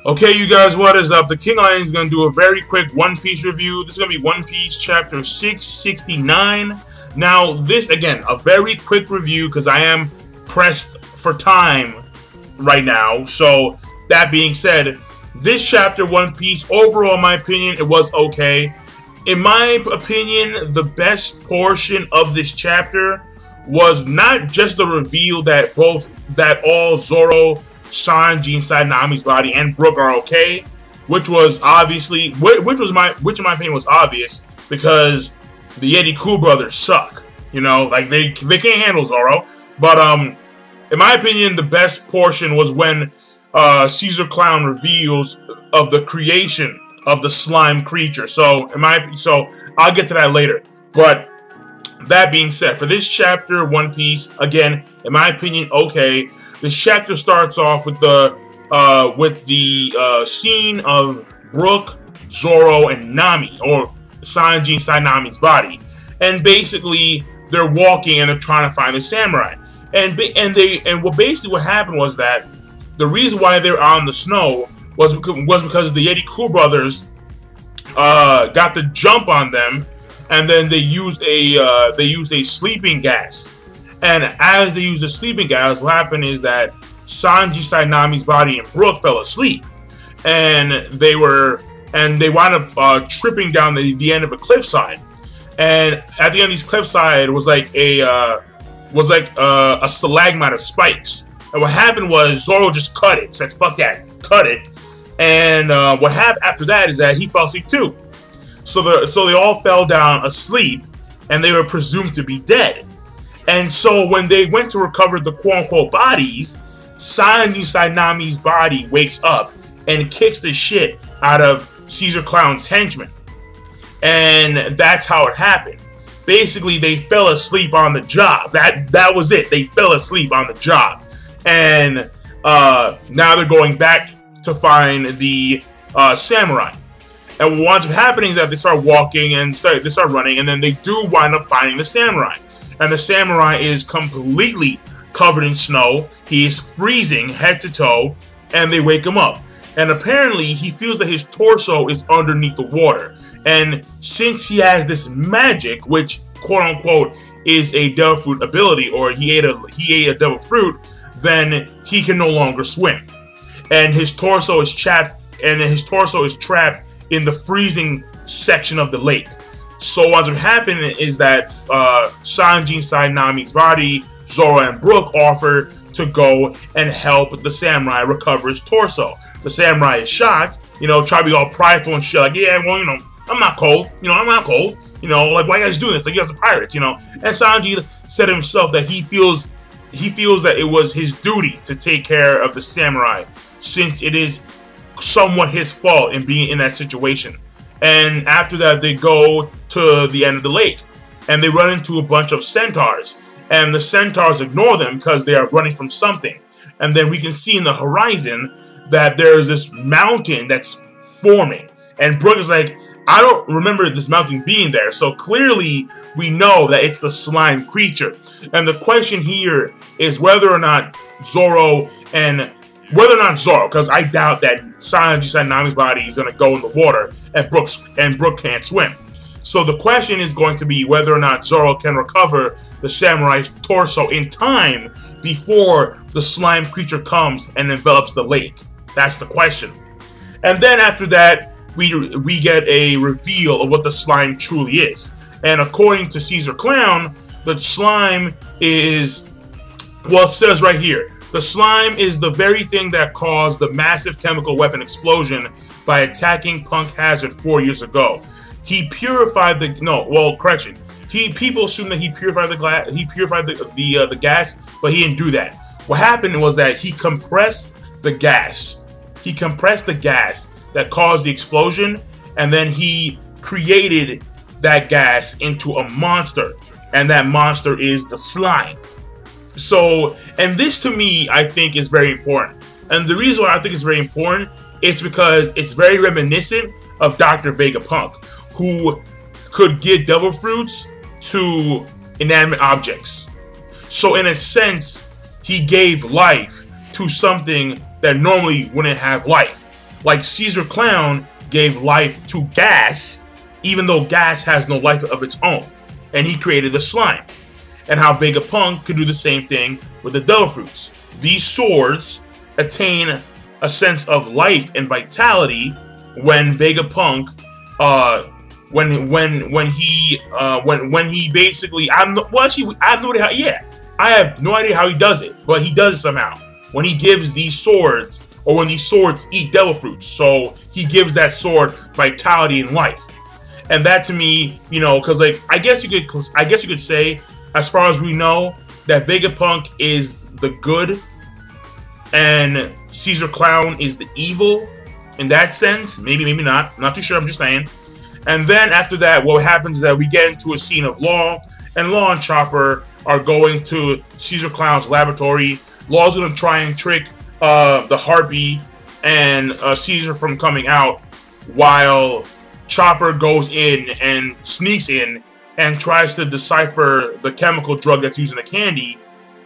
Okay, you guys, what is up? The King Lion is going to do a very quick One Piece review. This is going to be One Piece Chapter 669. Now, this, again, a very quick review because I am pressed for time right now. So, that being said, this chapter, One Piece, overall, in my opinion, it was okay. In my opinion, the best portion of this chapter was not just the reveal that all Zoro, Sanji inside Nami's body and Brook are okay, which was obviously, which in my opinion was obvious because the Yeti Cool brothers suck. You know, like they can't handle Zoro. But in my opinion, the best portion was when Caesar Clown reveals of the creation of the slime creature. So I'll get to that later. But that being said, for this chapter, One Piece, again, in my opinion, okay. This chapter starts off with the scene of Brook, Zoro, and Nami, or Sanji inside Nami's body, and basically they're walking and they're trying to find the samurai. What happened was that the reason why they're out in the snow was because the Yeti Cool brothers got the jump on them. And then they used a sleeping gas, and as they used the sleeping gas, what happened is that Sanji inside Nami's body and Brook fell asleep, and they wound up tripping down the end of a cliffside, and at the end of this cliffside was like a stalagmite of spikes, and what happened was Zoro just cut it, said fuck that, cut it, and what happened after that is that he fell asleep too. So they all fell down asleep, and they were presumed to be dead. And so when they went to recover the quote-unquote bodies, Sanji inside Nami's body wakes up and kicks the shit out of Caesar Clown's henchmen. And that's how it happened. Basically, they fell asleep on the job. That was it. They fell asleep on the job. And now they're going back to find the samurai. And what winds up happening is that they start walking and they start running, and then they do wind up finding the samurai. And the samurai is completely covered in snow. He is freezing head to toe, and they wake him up. And apparently, he feels that his torso is underneath the water. And since he has this magic, which quote unquote is a devil fruit ability, or he ate a devil fruit, then he can no longer swim. And his torso is trapped. In the freezing section of the lake. So what's happening is that Sanji inside Nami's body, Zoro and Brook offer to go and help the samurai recover his torso. The samurai is shocked, you know, try to be all prideful and shit, like, yeah, well, you know, I'm not cold, you know, I'm not cold, you know, like, why are you guys doing this? Like, you guys are pirates, you know. And Sanji said himself that he feels that it was his duty to take care of the samurai, since it is somewhat his fault in being in that situation. And after that, they go to the end of the lake, and they run into a bunch of centaurs, and the centaurs ignore them because they are running from something. And then we can see in the horizon that there's this mountain that's forming, and Brook is like, I don't remember this mountain being there, so clearly we know that it's the slime creature. And the question here is whether or not Zoro, because I doubt that Sanji inside Nami's body is going to go in the water, and Brook can't swim. So the question is going to be whether or not Zoro can recover the samurai's torso in time before the slime creature comes and envelops the lake. That's the question. And then after that, we get a reveal of what the slime truly is. And according to Caesar Clown, the slime is, well, it says right here, the slime is the very thing that caused the massive chemical weapon explosion by attacking Punk Hazard 4 years ago. He purified the people assume that he purified the gas, but he didn't do that. What happened was that he compressed the gas. He compressed the gas that caused the explosion, and then he created that gas into a monster, and that monster is the slime. So, and this to me, I think is very important. And the reason why I think it's very important is because it's very reminiscent of Dr. Vegapunk, who could give devil fruits to inanimate objects. So in a sense, he gave life to something that normally wouldn't have life. Like Caesar Clown gave life to gas, even though gas has no life of its own. And he created the slime. And how Vegapunk could do the same thing with the Devil Fruits. These swords attain a sense of life and vitality when Vegapunk, when he basically, I have no idea how, yeah, I have no idea how he does it, but he does it somehow. When he gives these swords, or when these swords eat Devil Fruits, so he gives that sword vitality and life. And that to me, you know, because like I guess you could say, as far as we know, that Vegapunk is the good and Caesar Clown is the evil in that sense. Maybe, maybe not. I'm not too sure. I'm just saying. And then after that, what happens is that we get into a scene of Law, and Law and Chopper are going to Caesar Clown's laboratory. Law's going to try and trick the Harpy and Caesar from coming out, while Chopper goes in and sneaks in and tries to decipher the chemical drug that's used in the candy.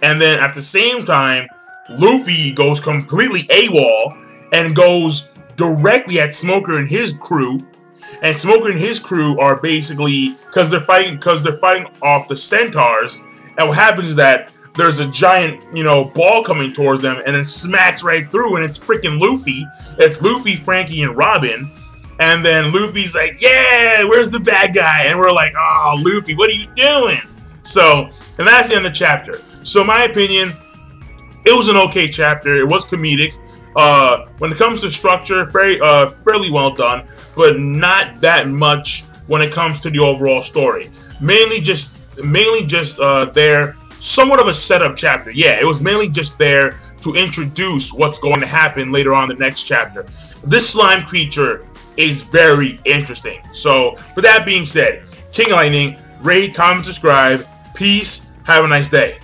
And then at the same time, Luffy goes completely AWOL and goes directly at Smoker and his crew. And Smoker and his crew are basically, because they're fighting off the centaurs. And what happens is that there's a giant, you know, ball coming towards them, and it smacks right through, and it's freaking Luffy. It's Luffy, Frankie, and Robin. And then Luffy's like, yeah, where's the bad guy? And we're like, oh, Luffy, what are you doing? So, and that's the end of the chapter. So, in my opinion, it was an okay chapter. It was comedic. When it comes to structure, fairly well done, but not that much when it comes to the overall story. Mainly just there, somewhat of a setup chapter. Yeah, it was mainly just there to introduce what's going to happen later on in the next chapter. This slime creature is very interesting. So, with that being said, King Lightning, rate, comment, subscribe. Peace. Have a nice day.